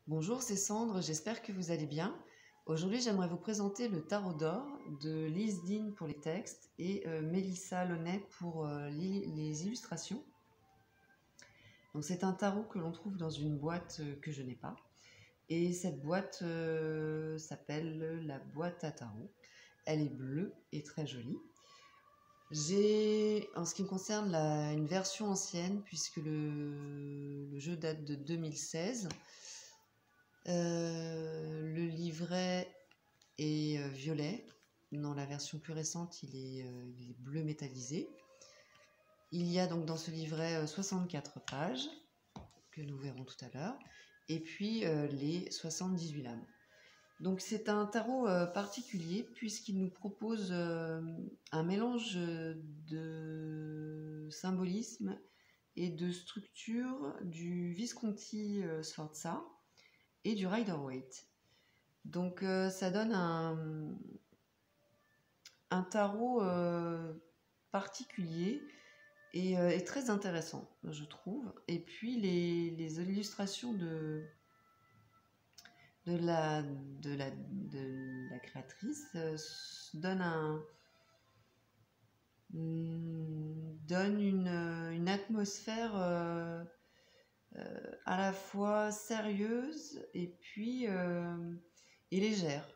Bonjour, c'est Sandre, j'espère que vous allez bien. Aujourd'hui, j'aimerais vous présenter le tarot d'or de Lise Dean pour les textes et Mélissa Launay pour les illustrations. Donc, c'est un tarot que l'on trouve dans une boîte que je n'ai pas. Et cette boîte s'appelle la boîte à tarot. Elle est bleue et très jolie. J'ai, en ce qui me concerne, une version ancienne puisque le jeu date de 2016. Le livret est violet. Dans la version plus récente, il est bleu métallisé. Il y a donc dans ce livret 64 pages, que nous verrons tout à l'heure, et puis les 78 lames. Donc c'est un tarot particulier puisqu'il nous propose un mélange de symbolisme et de structure du Visconti Sforza et du Rider-Waite. Donc ça donne un tarot particulier et très intéressant, je trouve. Et puis les illustrations de la créatrice donnent une atmosphère à la fois sérieuse et puis et légère.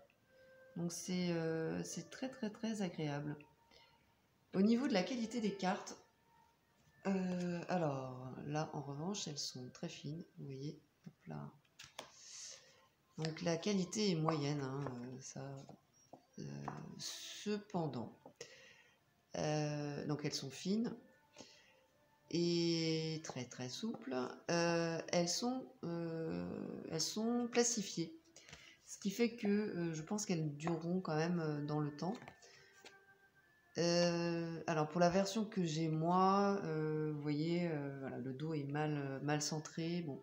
Donc c'est très très très agréable. Au niveau de la qualité des cartes, alors là en revanche elles sont très fines, vous voyez, hop là. Donc la qualité est moyenne, hein, cependant. Donc elles sont fines et très très souples. Elles sont plastifiées, ce qui fait que je pense qu'elles dureront quand même dans le temps. Alors pour la version que j'ai moi, vous voyez, voilà, le dos est mal centré. Bon,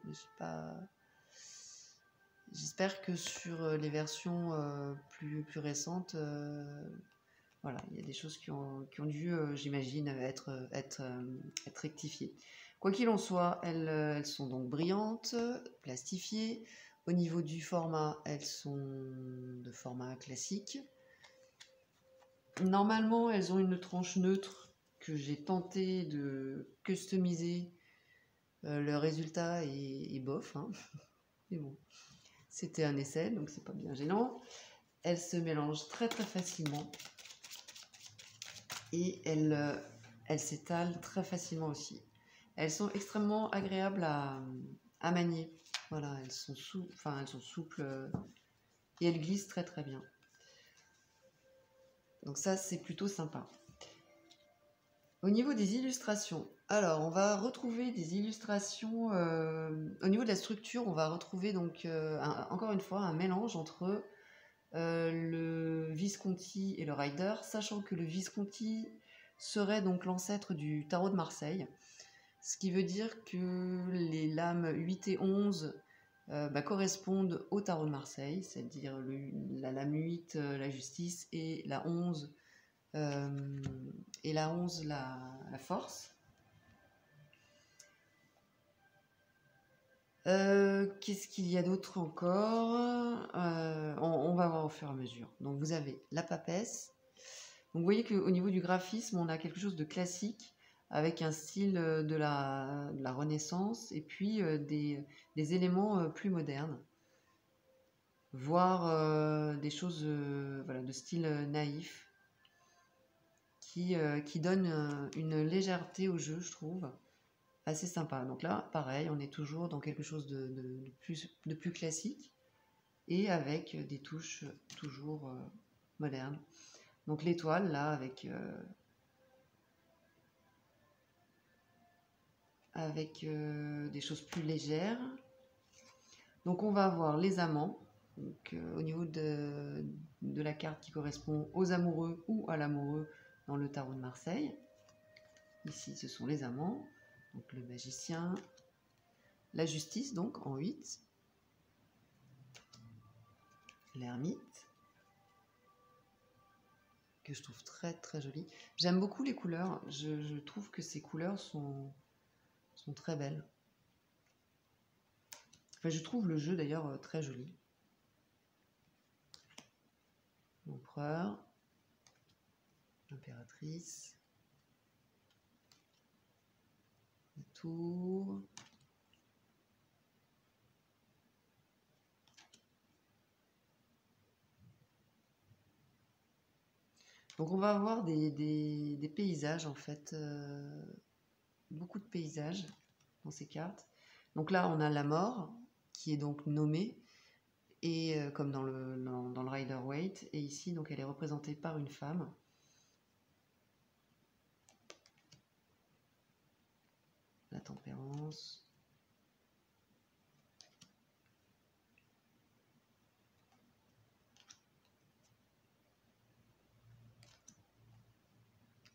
j'espère que sur les versions plus récentes, voilà, il y a des choses qui ont dû, j'imagine, être rectifiées. Quoi qu'il en soit, elles sont donc brillantes, plastifiées. Au niveau du format, elles sont de format classique. Normalement, elles ont une tranche neutre que j'ai tenté de customiser. Le résultat est bof, hein. Mais bon, c'était un essai, donc c'est pas bien gênant. Elles se mélangent très très facilement et elles s'étalent très facilement aussi. Elles sont extrêmement agréables à manier. Voilà, elles sont souples et elles glissent très très bien. Donc ça, c'est plutôt sympa. Au niveau des illustrations, alors on va retrouver des illustrations, au niveau de la structure, on va retrouver donc encore une fois un mélange entre le Visconti et le Rider, sachant que le Visconti serait donc l'ancêtre du tarot de Marseille, ce qui veut dire que les lames 8 et 11 correspondent au tarot de Marseille, c'est-à-dire la lame 8, la justice, et la 11, la force. Qu'est-ce qu'il y a d'autre encore? On va voir au fur et à mesure. Donc vous avez la papesse. Donc vous voyez qu'au niveau du graphisme, on a quelque chose de classique avec un style de la Renaissance et puis des éléments plus modernes, voire des choses voilà, de style naïf qui donnent une légèreté au jeu, je trouve, assez sympa. Donc là, pareil, on est toujours dans quelque chose de plus classique et avec des touches toujours modernes. Donc l'étoile, là, avec des choses plus légères. Donc on va avoir les amants, donc, au niveau de la carte qui correspond aux amoureux ou à l'amoureux dans le tarot de Marseille. Ici, ce sont les amants, donc le magicien, la justice, donc en 8, l'ermite, que je trouve très très jolie. J'aime beaucoup les couleurs, je trouve que ces couleurs sont très belles. Enfin, je trouve le jeu d'ailleurs très joli. L'empereur, l'impératrice, la tour. Donc on va avoir des paysages en fait, beaucoup de paysages dans ces cartes. Donc là on a la mort qui est donc nommée, et comme dans le Rider-Waite, et ici donc elle est représentée par une femme. La tempérance.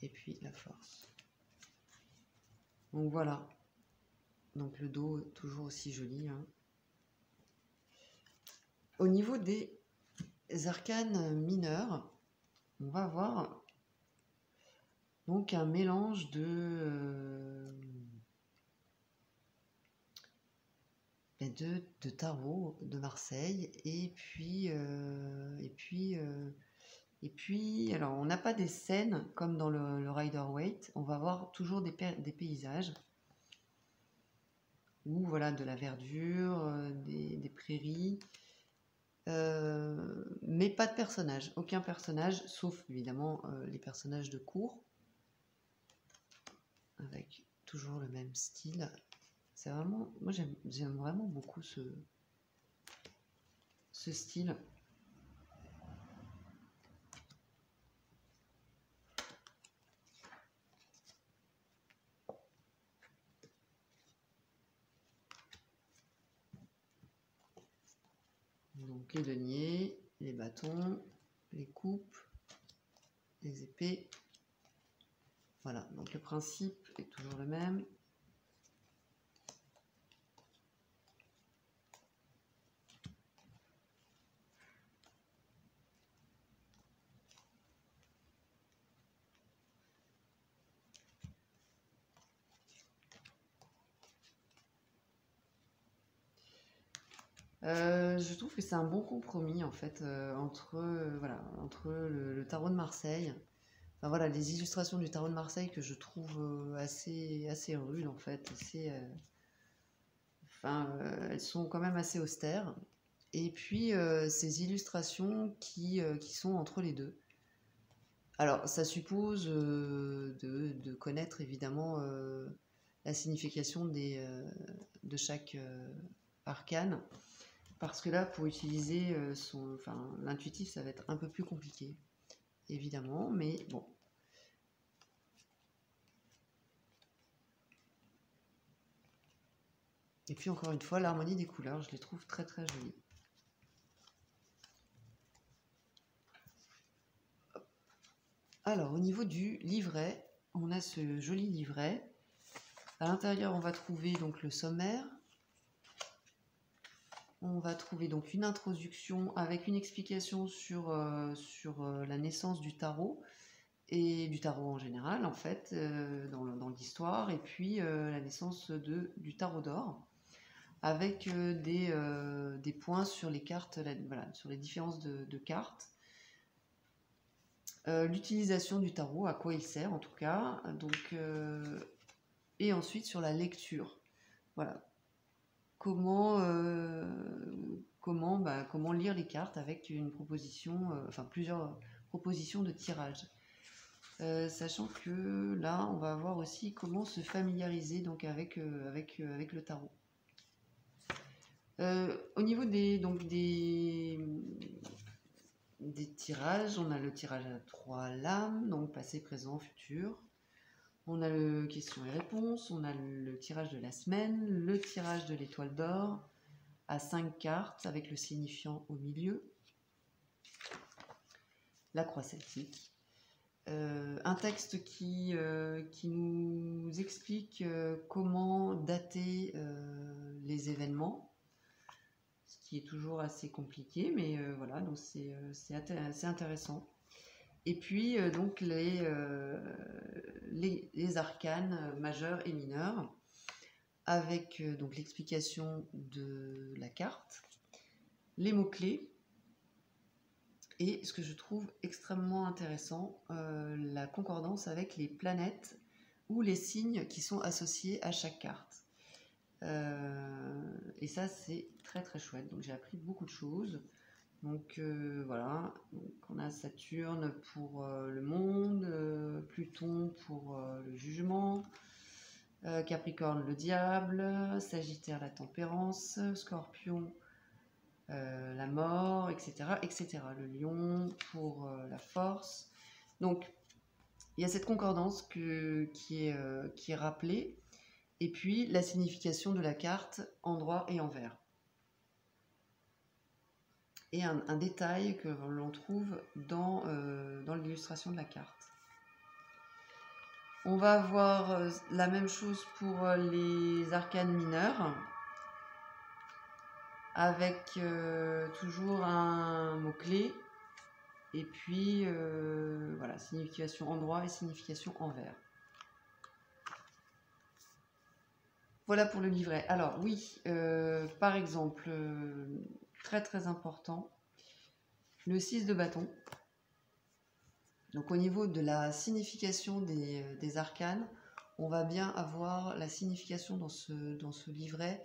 Et puis la force. Donc voilà. Donc le dos toujours aussi joli. Hein. Au niveau des arcanes mineurs, on va avoir donc un mélange de tarot de Marseille, et puis alors on n'a pas des scènes comme dans le Rider-Waite, on va avoir toujours des paysages, ou voilà, de la verdure, des prairies, mais pas de personnages, aucun personnage, sauf évidemment les personnages de cour, avec toujours le même style. C'est vraiment, moi j'aime vraiment beaucoup ce style. Donc les deniers, les bâtons, les coupes, les épées. Voilà, donc le principe est toujours le même. Je trouve que c'est un bon compromis en fait voilà, entre le tarot de Marseille. Enfin, voilà, les illustrations du tarot de Marseille que je trouve assez rudes en fait, elles sont quand même assez austères. Et puis ces illustrations qui sont entre les deux. Alors ça suppose de connaître évidemment la signification de chaque arcane. Parce que là, pour utiliser l'intuitif, ça va être un peu plus compliqué, évidemment, mais bon. Et puis encore une fois, l'harmonie des couleurs, je les trouve très très jolies. Alors, au niveau du livret, on a ce joli livret. À l'intérieur, on va trouver donc le sommaire. On va trouver donc une introduction avec une explication sur la naissance du tarot, et du tarot en général en fait, dans l'histoire, et puis la naissance du tarot d'or, avec des points sur les cartes, voilà, sur les différences de cartes, l'utilisation du tarot, à quoi il sert en tout cas, donc, et ensuite sur la lecture, voilà, comment lire les cartes avec une proposition, plusieurs propositions de tirage. Sachant que là, on va voir aussi comment se familiariser donc avec le tarot. Au niveau des tirages, on a le tirage à 3 lames, donc passé, présent, futur. On a le questions et réponses, on a le tirage de la semaine, le tirage de l'étoile d'or à 5 cartes avec le signifiant au milieu, la croix celtique. Un texte qui nous explique comment dater les événements, ce qui est toujours assez compliqué, mais voilà, donc c'est intéressant. Et puis donc les arcanes majeurs et mineurs, avec donc l'explication de la carte, les mots-clés, et ce que je trouve extrêmement intéressant, la concordance avec les planètes ou les signes qui sont associés à chaque carte. Et ça, c'est très très chouette. Donc j'ai appris beaucoup de choses. Donc voilà, donc, on a Saturne pour le monde, Pluton pour le jugement, Capricorne le diable, Sagittaire la tempérance, Scorpion la mort, etc., etc. Le lion pour la force. Donc il y a cette concordance qui est rappelée, et puis la signification de la carte endroit et envers. Et un détail que l'on trouve dans l'illustration de la carte. On va avoir la même chose pour les arcanes mineurs, avec toujours un mot-clé, et puis voilà, signification endroit et signification envers. Voilà pour le livret. Alors oui, par exemple, très très important, le 6 de bâton. Donc au niveau de la signification des arcanes, on va bien avoir la signification dans ce livret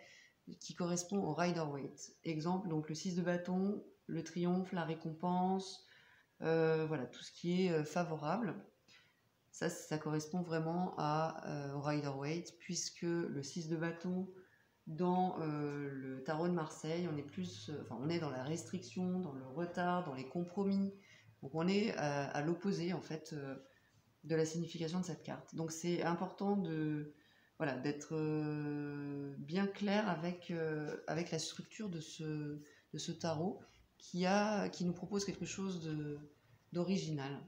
qui correspond au Rider-Waite. Exemple, donc le 6 de bâton, le triomphe, la récompense, voilà, tout ce qui est favorable. Ça correspond vraiment au Rider-Waite, puisque le 6 de bâton, dans le tarot de Marseille, on est plus, on est dans la restriction, dans le retard, dans les compromis. Donc on est à l'opposé en fait de la signification de cette carte. Donc c'est important voilà, d'être bien clair avec la structure de ce tarot qui nous propose quelque chose d'original.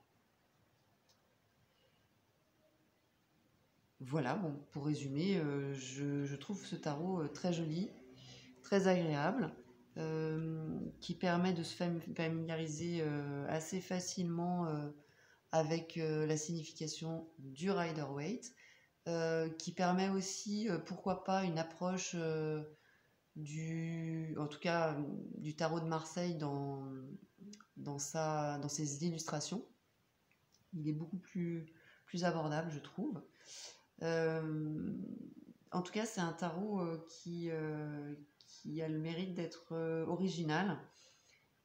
Voilà, bon, pour résumer, je trouve ce tarot très joli, très agréable, qui permet de se familiariser assez facilement avec la signification du Rider-Waite, qui permet aussi, pourquoi pas, une approche en tout cas, du tarot de Marseille dans ses illustrations. Il est beaucoup plus abordable, je trouve. En tout cas, c'est un tarot qui a le mérite d'être original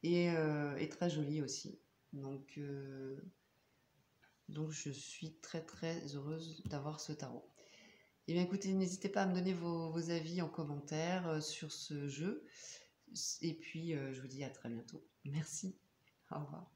et très joli aussi. Donc je suis très très heureuse d'avoir ce tarot. Et bien écoutez, n'hésitez pas à me donner vos avis en commentaire sur ce jeu. Et puis je vous dis à très bientôt. Merci. Au revoir.